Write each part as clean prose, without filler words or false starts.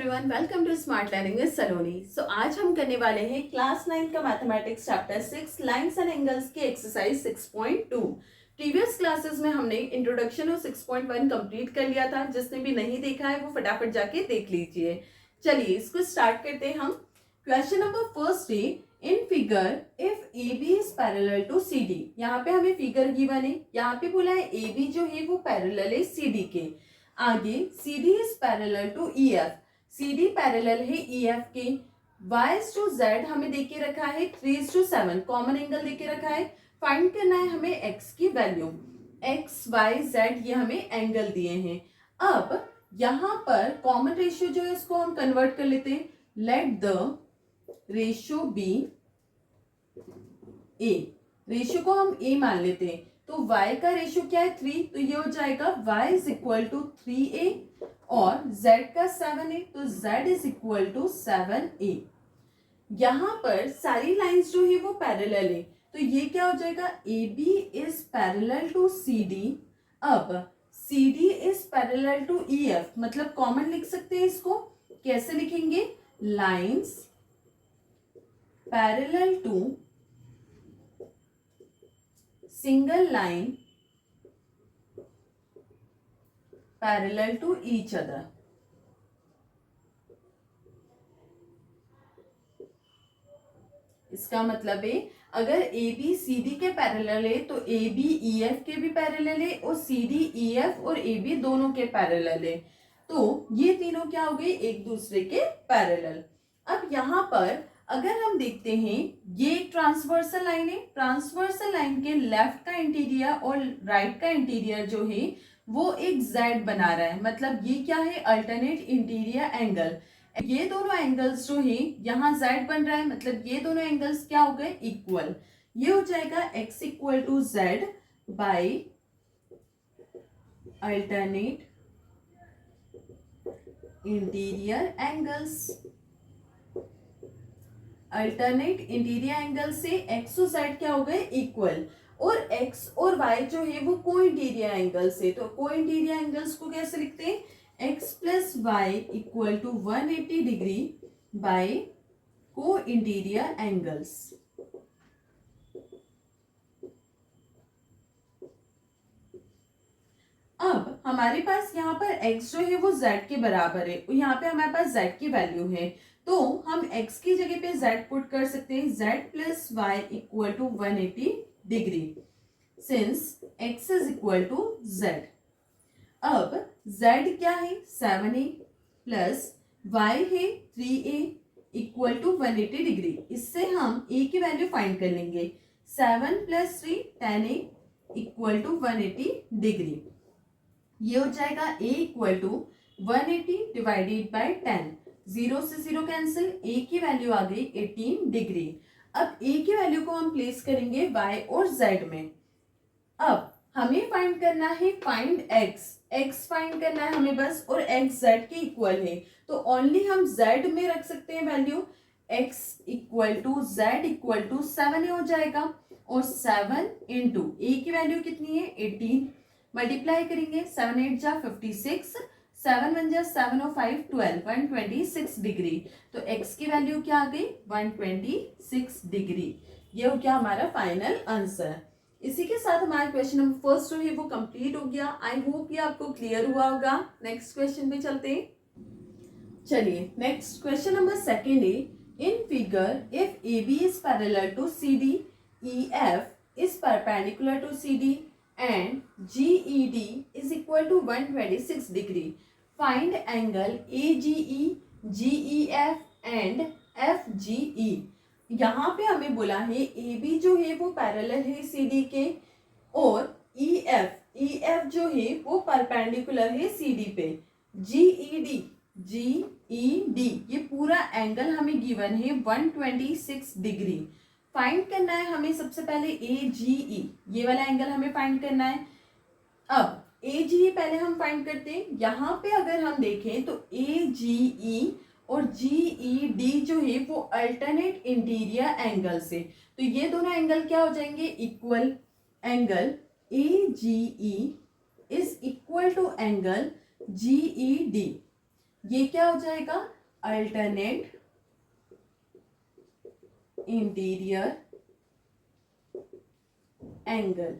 Everyone, welcome to smart learning with Saloni. आज हम करने वाले हैं क्लास 9 का mathematics chapter 6 lines and angles की एक्सरसाइज 6.2। प्रीवियस क्लासेस में हमने इंट्रोडक्शन और 6.1 कंप्लीट कर लिया था। जिसने भी नहीं देखा है वो फटाफट जाके देख लीजिए। चलिए इसको स्टार्ट करते हैं हम। क्वेश्चन नंबर फर्स्ट है, in figure if A B is parallel to C D. यहाँ पे हमें फिगर गिवन है, यहाँ पे बोला है ए बी जो है वो पैरेलल है सी डी के। आगे C D is parallel to E F, C D parallel है ई एफ के। y टू z हमें देके रखा है 3:7, कॉमन एंगल देके रखा है। फाइंड करना है हमें x की वैल्यू, x y z ये हमें एंगल दिए हैं। अब यहाँ पर कॉमन रेशियो जो है इसको हम कन्वर्ट कर लेते हैं। Let the ratio be a, ratio को हम a मान लेते हैं। तो y का रेशियो क्या है 3, तो ये हो जाएगा y is equal to 3a और z का 7 है तो z is equal to 7a। यहां पर सारी लाइंस जो है वो पैरेलल है तो ये क्या हो जाएगा, AB is parallel to CD। अब CD is parallel to EF, मतलब कॉमन लिख सकते हैं इसको। कैसे लिखेंगे, lines parallel to single line parallel to each other. इसका मतलब है अगर ए बी सी डी के पैरेलल है तो ए बी ई एफ के भी पैरेलल है और सी डी ई एफ और ए बी दोनों के पैरेलल है। तो ये तीनों क्या हो गए, एक दूसरे के पैरेलल। अब यहाँ पर अगर हम देखते हैं ये ट्रांसवर्सल लाइन है, ट्रांसवर्सल लाइन के लेफ्ट का इंटीरियर और राइट का इंटीरियर जो है वो एक Z बना रहा है। मतलब ये क्या है, अल्टरनेट इंटीरियर एंगल। ये दोनों एंगल्स जो है यहाँ Z बन रहा है, मतलब ये दोनों एंगल्स क्या हो गए, इक्वल। ये हो जाएगा x equal to Z by alternate interior angles. Alternate interior angle से x और z क्या हो गए, इक्वल। और x और y जो है वो को इंटीरियर एंगल से, तो को इंटीरियर एंगल्स को कैसे लिखते हैं, x plus Y equal to 180 degree by co-interior angles. अब हमारे पास यहाँ पर x जो है वो z के बराबर है, यहाँ पे हमारे पास z की वैल्यू है तो हम x की जगह पे z पुट कर सकते हैं, z plus Y equal to 180 degree since x is equal to z। अब z क्या है 7a प्लस y है 3a इक्वल टू 180 डिग्री। इससे हम a की वैल्यू फाइंड कर लेंगे। 7 plus 3 10a equal to 180 degree. ये हो जाएगा a equal to 180 divided by 10, 0 से 0 कैंसिल, a की वैल्यू आ गई 18 डिग्री। अब a की वैल्यू को हम प्लेस करेंगे y और z में। अब हमें फाइंड करना है फाइंड x फाइंड करना है हमें बस, और x z के इक्वल है तो ओनली हम z में रख सकते हैं value. x equal to z equal to 7 हो जाएगा और 7 इंटू a की वैल्यू कितनी है 18, मल्टीप्लाई करेंगे 7 8 जा 56, 7 1 जा 7 और 5 12, 126 डिग्री। तो x की वैल्यू क्या आ गई 126 डिग्री। ये हो गया हमारा फाइनल आंसर। इसी के साथ हमारा क्वेश्चन नंबर फर्स्ट जो है वो कंप्लीट हो गया। आई होप ये आपको क्लियर हुआ होगा। नेक्स्ट क्वेश्चन पे चलते हैं। चलिए नेक्स्ट क्वेश्चन नंबर सेकेंड है, in figure if A B is parallel to C D, E F is perpendicular to C D and GED is equal to 126 degree. Find angle AGE, GEF and FGE. यहाँ पे हमें बोला है AB जो है वो parallel है CD के और EF जो है वो परपेंडिकुलर है CD पे। GED ये पूरा एंगल हमें गिवन है 126 डिग्री। फाइंड करना है हमें सबसे पहले AGE, ये वाला एंगल हमें फाइंड करना है। अब AGE पहले हम फाइंड करते हैं। यहाँ पे अगर हम देखें तो AGE और GED जो है वो अल्टरनेट इंटीरियर एंगल से, तो ये दोनों एंगल क्या हो जाएंगे, equal. Angle AGE is equal to angle GED, ये क्या हो जाएगा अल्टरनेट इंटीरियर एंगल।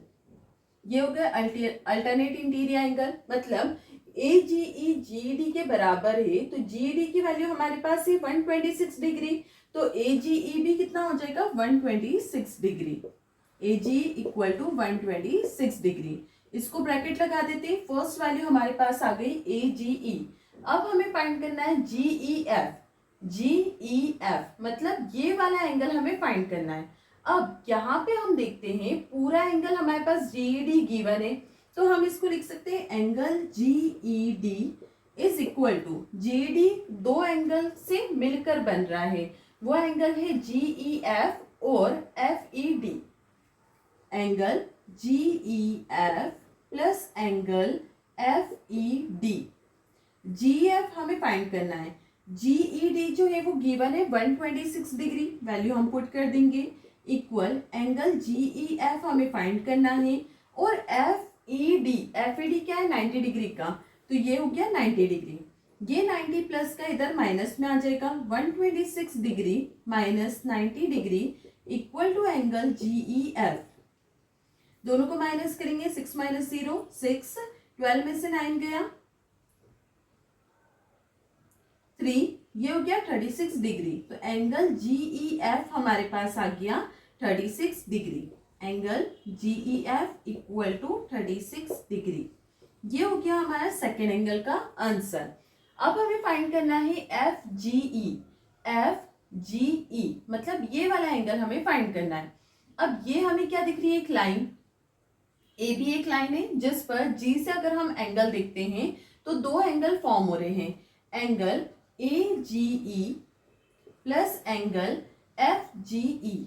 ये हो गया अल्टरनेट इंटीरियर एंगल, मतलब ए जी ई जी डी के बराबर है, तो जी डी की वैल्यू हमारे पास है 126 डिग्री, तो ए जी ई भी कितना हो जाएगा 126 degree. A G equal to 126 degree. इसको ब्रैकेट लगा देते हैं, फर्स्ट वैल्यू हमारे पास आ गई ए जी ई। अब हमें फाइंड करना है जी E F. G E F मतलब ये वाला एंगल हमें फाइंड करना है। अब यहाँ पे हम देखते हैं पूरा एंगल हमारे पास जीईडी गिवन है, तो हम इसको लिख सकते हैं angle GED is equal to, GED दो एंगल से मिलकर बन रहा है, वो एंगल है जीईएफ और FED. Angle GEF plus angle FED. GF हमें फाइंड करना है, जीईडी जो है वो गिवन है 126 डिग्री, वैल्यू हम पुट कर देंगे, इक्वल एंगल जीईएफ हमें फाइंड करना है, और एफईडी क्या है 90 डिग्री का, तो ये हो गया 90 डिग्री। ये 90 प्लस का इधर माइनस में आ जाएगा, 126 degree minus 90 degree equal to angle GEF. दोनों को माइनस करेंगे, 6 माइनस 0 6, 12 में से 9 गया 3, ये हो गया 36 डिग्री। तो एंगल जीईएफ हमारे पास आ गया 36 degree. Angle GEF equal to 36 degree. ये हो गया हमारा सेकेंड एंगल का आंसर। अब हमें फाइंड करना है एफ जीई। एफ जीई मतलब ये वाला एंगल हमें फाइंड करना है। अब ये हमें क्या दिख रही है, एक लाइन, ए भी एक लाइन है जिस पर जी से अगर हम एंगल देखते हैं तो दो एंगल फॉर्म हो रहे हैं, angle A G E plus angle F G E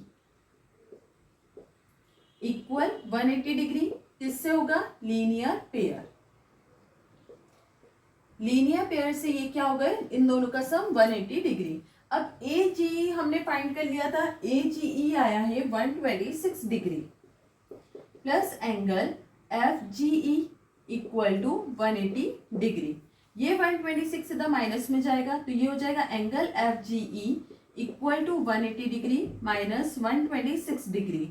equal 180 degree. किससे होगा, लीनियर पेयर। लीनियर पेयर से ये क्या हो गए, इन दोनों का सम 180 डिग्री। अब ए जी ई हमने फाइंड कर लिया था, ए जी ई आया है 126 degree plus angle F G E equal to 180 degree. ये 126 इधर माइनस में जाएगा, तो ये हो जाएगा angle F G E equal to 180 degree minus 126 degree.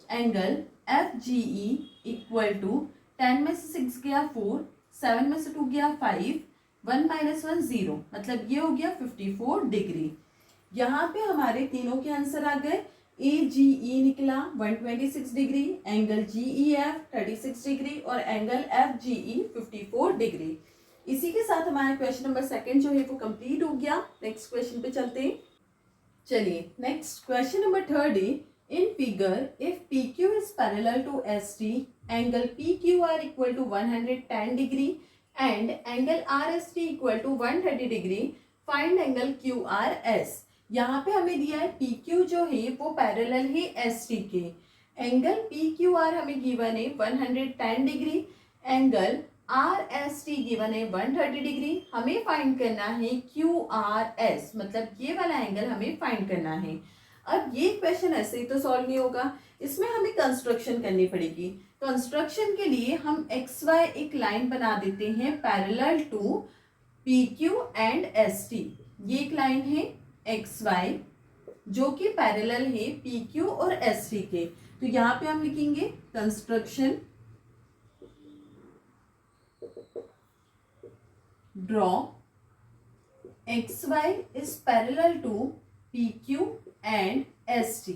Angle F G E equal to 10 में से 6 गया 4, 7 में से 2 गया 5, 1 माइनस 1 0, मतलब ये हो गया 54 डिग्री। यहाँ पे हमारे तीनों के आंसर आ गए। ए जी ई निकला 126 degree, angle G E F 36 degree और एंगल एफ जी ई 54 डिग्री। इसी के साथ हमारा क्वेश्चन नंबर सेकंड जो है वो कंप्लीट हो गया। नेक्स्ट क्वेश्चन पे चलते हैं। चलिए नेक्स्ट क्वेश्चन नंबर थर्ड है, in figure if P Q is parallel to S T, angle P Q R equal to 110 degree and angle R S T equal to 130 degree, find angle Q R S. यहाँ पे हमें दिया है P Q जो है वो parallel है S T के, एंगल पी क्यू आर हमें गिवन है 110 degree, angle R S T given है 130 डिग्री। हमें फाइंड करना है क्यू आर एस, मतलब ये वाला एंगल हमें फाइंड करना है। अब ये क्वेश्चन ऐसे ही तो सॉल्व नहीं होगा, इसमें हमें कंस्ट्रक्शन करनी पड़ेगी। कंस्ट्रक्शन के लिए हम एक्स वाई एक लाइन बना देते हैं parallel to P Q and S T. ये एक लाइन है एक्स वाई जो कि पैरेलल है पी क्यू और एस टी के, तो यहाँ पे हम लिखेंगे construction draw X Y is parallel to P Q and S T.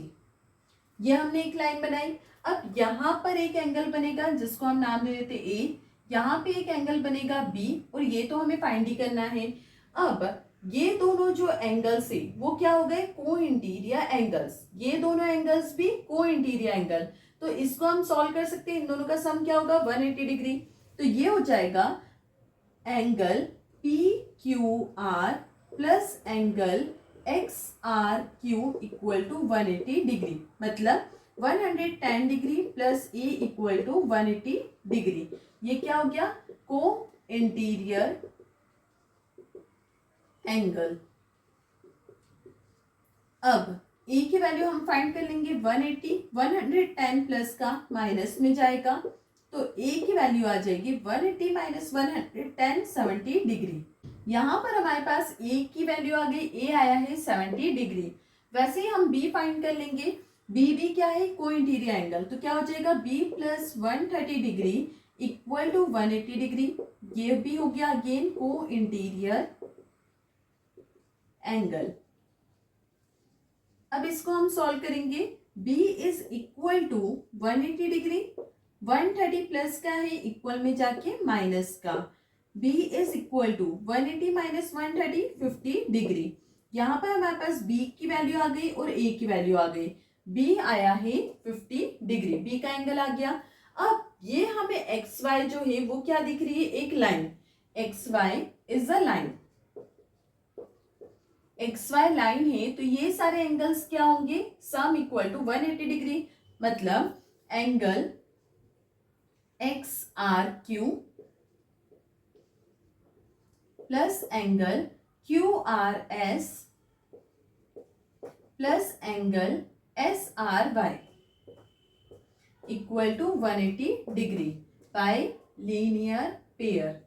ये हमने एक लाइन बनाई। अब यहाँ पर एक एंगल बनेगा जिसको हम नाम दे देते ए, यहाँ पे एक एंगल बनेगा बी, और ये तो हमें फाइंड ही करना है। अब ये दोनों जो एंगल्स है वो क्या हो गए, को इंटीरियर एंगल्स। ये दोनों एंगल्स भी को इंटीरियर एंगल, तो इसको हम सॉल्व कर सकते हैं। इन दोनों का सम क्या होगा 180 डिग्री, तो ये हो जाएगा angle P Q R plus angle X R Q equal to 180 degree, मतलब 110 degree plus A equal to 180 degree. ये क्या हो गया, को इंटीरियर एंगल। अब ए की वैल्यू हम फाइंड कर लेंगे 180, 110 प्लस का माइनस में जाएगा, तो ए की वैल्यू आ जाएगी 180 माइनस 110 70 डिग्री। यहाँ पर हमारे पास ए की वैल्यू आ गई, ए आया है 70 डिग्री। वैसे ही हम बी फाइंड कर लेंगे। बी क्या है, को इंटीरियर एंगल, तो क्या हो जाएगा B plus 130 degree equal to 180 degree. ये भी हो गया अगेन को इंटीरियर एंगल। अब इसको हम सॉल्व करेंगे। b is equal to 180 degree, 130 plus का है इक्वल में जाके माइनस का, b is equal to 180 minus 130 50 degree. यहाँ पर हमारे पास b की वैल्यू आ गई और a की वैल्यू आ गई। b आया है 50 डिग्री, b का एंगल आ गया। अब ये हमें एक्स वाई जो है वो क्या दिख रही है, एक line, X Y is a line, X Y line है, तो ये सारे एंगल्स क्या होंगे, सम इक्वल टू 180 डिग्री, मतलब angle X R Q plus angle Q R S plus angle S R Y equal to 180 degree by linear pair.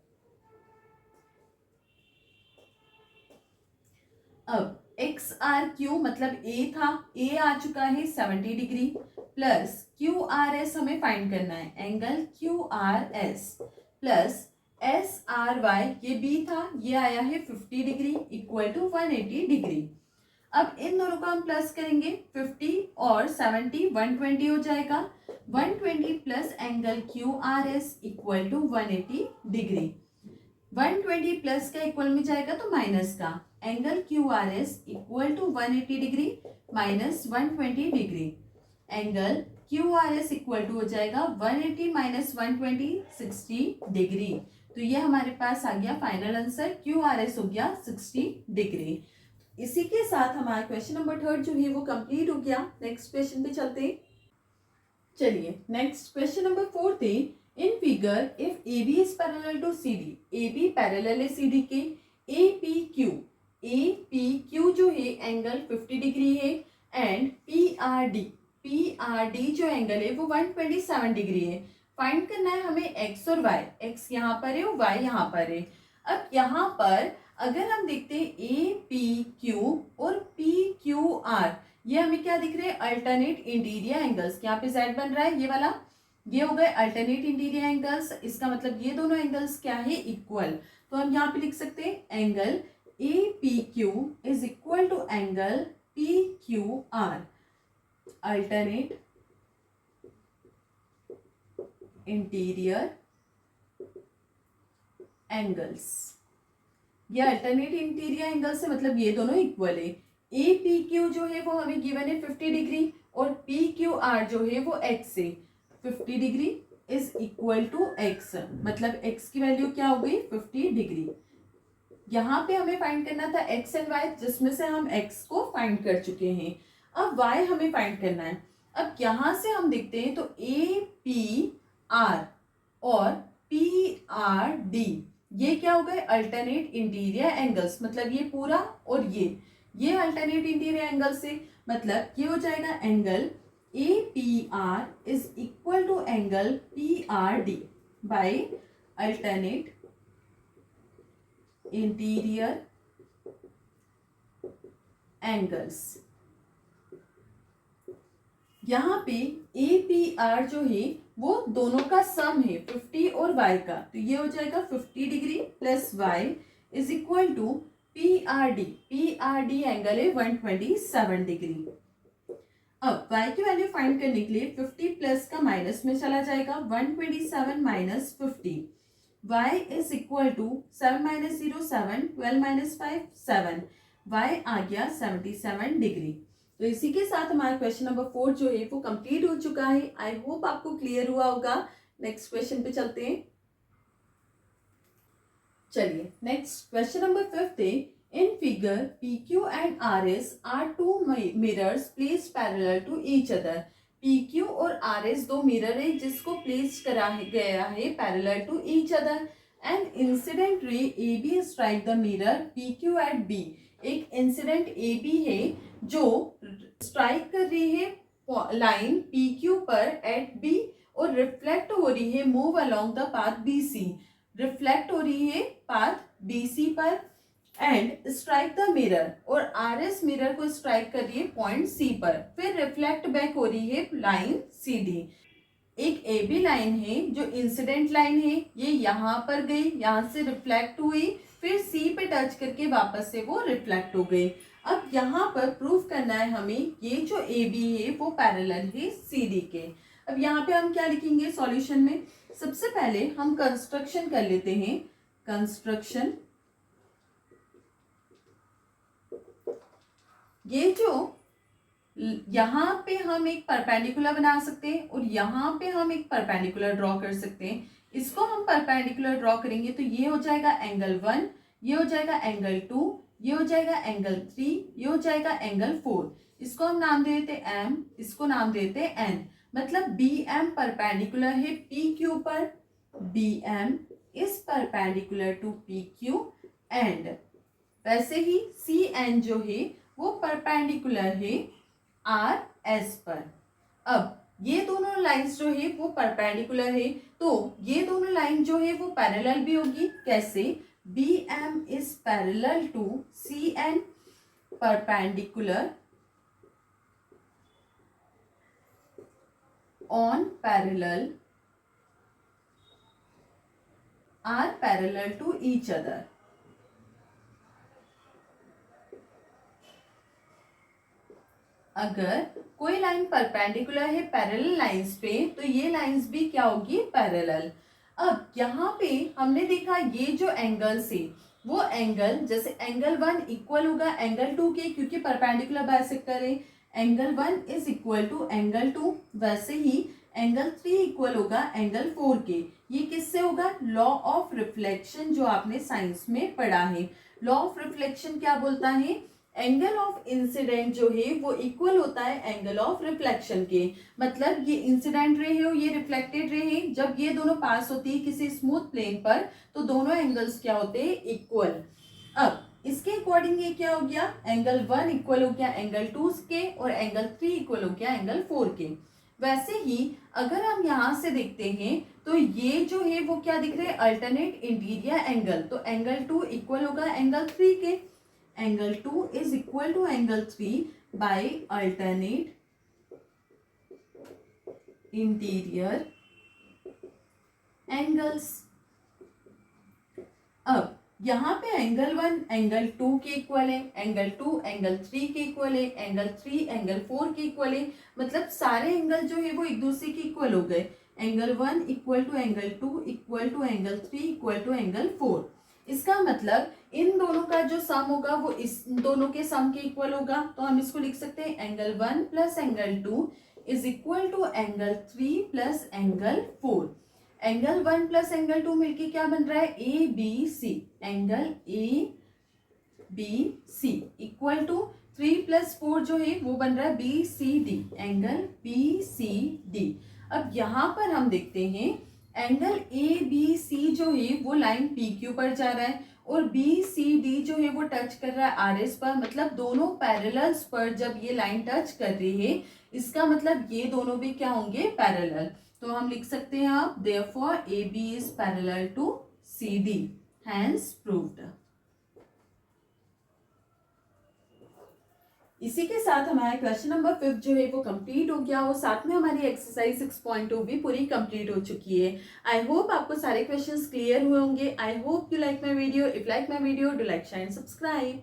अब X R Q मतलब A था, ए आ चुका है 70 degree, plus Q R S हमें find करना है, angle Q R S plus S R Y ये बी था, ये आया है 50 डिग्री इक्वल टू 180 डिग्री। अब इन दोनों को हम प्लस करेंगे, 50 और 70 120 हो जाएगा, 120 plus angle Q R S equal to 180 degree, 120 plus का इक्वल में जाएगा तो माइनस का, angle Q R S equal to 180 degree minus 120 degree, angle Q R S equal to हो जाएगा 180 माइनस 120 60 डिग्री। तो ये हमारे पास आ गया final answer, Q R S हो गया 60 डिग्री। इसी के साथ हमारा क्वेश्चन नंबर 3 जो है वो कंप्लीट हो गया। नेक्स्ट क्वेश्चन पे चलते हैं। चलिए नेक्स्ट क्वेश्चन नंबर 4 थे, in figure if A B is parallel to C D, A B parallel है सी डी के, ए पी क्यू जो है एंगल 50 डिग्री है, एंड पी आर डी जो एंगल है वो 127 डिग्री है। फाइंड करना है हमें एक्स और वाई, एक्स यहाँ पर है और वाई यहाँ पर है। अब यहाँ पर अगर हम देखते हैं ए पी क्यू और पी क्यू आर, ये हमें क्या दिख रहे हैं, अल्टरनेट इंटीरियर एंगल्स। यहाँ पे जेड बन रहा है ये वाला, ये हो गए अल्टरनेट इंटीरियर एंगल्स, इसका मतलब ये दोनों एंगल्स क्या है, इक्वल। तो हम यहाँ पे लिख सकते हैं angle A P Q is equal to angle P Q R, alternate interior angles. ये अल्टरनेट इंटीरियर एंगल से मतलब ये दोनों इक्वल है। ए पी क्यू जो है वो हमें गिवन है 50 डिग्री और पी क्यू आर जो है वो एक्स है, 50 degree is equal to X, मतलब एक्स की वैल्यू क्या हो गई 50 डिग्री। यहाँ पे हमें फाइंड करना था एक्स एंड वाई, जिसमें से हम एक्स को फाइंड कर चुके हैं। अब वाई हमें फाइंड करना है। अब यहाँ से हम देखते हैं तो ए पी आर और पी आर डी ये क्या हो गए, अल्टरनेट इंटीरियर एंगल्स, मतलब ये पूरा और ये अल्टरनेट इंटीरियर एंगल से, मतलब ये हो जाएगा angle A P R is equal to angle P R D by alternate interior angles. यहाँ पे ए पी आर जो है वो दोनों का सम है 50 और y का, तो ये हो जाएगा 50 degree plus y is equal to P R D angle है 127 डिग्री। अब y की वैल्यू फाइंड करने के लिए 50 प्लस का माइनस में चला जाएगा, 127 minus 50, y is equal to 7 minus 0 7, 12 minus 5 7, y आ गया 77 डिग्री। तो इसी के साथ हमारा क्वेश्चन नंबर 4 जो है वो कंप्लीट हो चुका है। आई होप आपको क्लियर हुआ होगा। नेक्स्ट क्वेश्चन पे चलते हैं। चलिए नेक्स्ट क्वेश्चन नंबर 5 है, in figure P Q and R S are two mirrors placed parallel to each other. P Q और आर एस दो मिरर है जिसको प्लेस करा गया है parallel to each other, and incident ray A B strike the mirror P Q at B. एक incident A B है जो स्ट्राइक कर रही है लाइन पी क्यू पर एट बी और रिफ्लेक्ट हो रही है move along the path B C, reflect हो रही है पाथ BC पर एंड स्ट्राइक द मिरर, और RS मिरर को स्ट्राइक कर रही है पॉइंट C पर, फिर रिफ्लेक्ट बैक हो रही है लाइन CD। एक AB लाइन है जो इंसिडेंट लाइन है, ये यहाँ पर गई, यहाँ से रिफ्लेक्ट हुई, फिर C पे टच करके वापस से वो रिफ्लेक्ट हो गई। अब यहाँ पर प्रूफ करना है हमें ये जो AB है वो पैरेलल है CD के। अब यहाँ पे हम क्या लिखेंगे सॉल्यूशन में, सबसे पहले हम कंस्ट्रक्शन कर लेते हैं। कंस्ट्रक्शन, ये जो यहाँ पे हम एक परपेंडिकुलर बना सकते हैं और यहाँ पे हम एक परपेंडिकुलर ड्रॉ कर सकते हैं। इसको हम परपेंडिकुलर ड्रॉ करेंगे तो ये हो जाएगा एंगल 1, ये हो जाएगा एंगल 2, ये हो जाएगा एंगल 3, ये हो जाएगा एंगल 4। इसको हम नाम दे देते M, इसको नाम दे देते N। मतलब BM परपेंडिकुलर है PQ पर, BM is perpendicular to PQ and वैसे ही CN जो है वो परपेंडिकुलर है RS पर। अब ये दोनों लाइंस जो है वो परपेंडिकुलर है, तो ये दोनों लाइन जो है वो पैरेलल भी होगी। कैसे? BM is parallel to CN, perpendicular on parallel are parallel to each other। अगर कोई लाइन परपेंडिकुलर है पैरेलल लाइंस पे तो ये लाइंस भी क्या होगी? पैरेलल। अब यहाँ पे हमने देखा ये जो एंगल्स है वो एंगल, जैसे एंगल 1 इक्वल होगा एंगल 2 के, क्योंकि परपेंडिकुलर बाइसेक्टर है। Angle 1 is equal to angle 2, वैसे ही एंगल 3 इक्वल होगा एंगल 4 के। ये किससे होगा? लॉ ऑफ रिफ्लेक्शन जो आपने साइंस में पढ़ा है। लॉ ऑफ रिफ्लेक्शन क्या बोलता है? एंगल ऑफ इंसिडेंट जो है वो इक्वल होता है एंगल ऑफ रिफ्लेक्शन के। मतलब ये इंसिडेंट रे है और ये रिफ्लेक्टेड रे है, जब ये दोनों पास होती है किसी स्मूथ प्लेन पर तो दोनों एंगल्स क्या होते हैं? इक्वल। अब इसके अकॉर्डिंग ये क्या हो गया? एंगल 1 इक्वल हो गया एंगल 2 के और एंगल 3 इक्वल हो गया एंगल 4 के। वैसे ही अगर हम यहाँ से देखते हैं तो ये जो है वो क्या दिख रहे हैं? Alternate interior angle. तो एंगल 2 इक्वल होगा एंगल 3 के। Angle 2 is equal to angle 3 by alternate interior angles. अब यहाँ पे एंगल 1 एंगल 2 के इक्वल है, एंगल 2 एंगल 3 के इक्वल है, एंगल 3 एंगल 4 के इक्वल है। मतलब सारे एंगल जो है वो एक दूसरे के इक्वल हो गए। Angle 1 equal to angle 2 equal to angle 3 equal to angle 4। इसका मतलब इन दोनों का जो सम होगा वो इस दोनों के सम के इक्वल होगा। तो हम इसको लिख सकते हैं angle 1 plus angle 2 is equal to angle 3 plus angle 4। Angle 1 plus angle 2 मिलके क्या बन रहा है? ABC। Angle ABC equal to 3 plus 4 जो है वो बन रहा है BCD। Angle BCD। अब यहाँ पर हम देखते हैं एंगल ABC जो है वो लाइन PQ पर जा रहा है और BCD जो है वो टच कर रहा है RS पर। मतलब दोनों पैरेलल्स पर जब ये लाइन टच कर रही है इसका मतलब ये दोनों भी क्या होंगे? पैरेलल। तो हम लिख सकते हैं आप therefore AB is parallel to CD, hence proved। इसी के साथ हमारा क्वेश्चन नंबर 5 जो है वो कंप्लीट हो गया और साथ में हमारी एक्सरसाइज 6.2 भी पूरी कंप्लीट हो चुकी है। आई होप आपको सारे क्वेश्चंस क्लियर हुए होंगे। I hope you like my video. If like my video do like share and subscribe.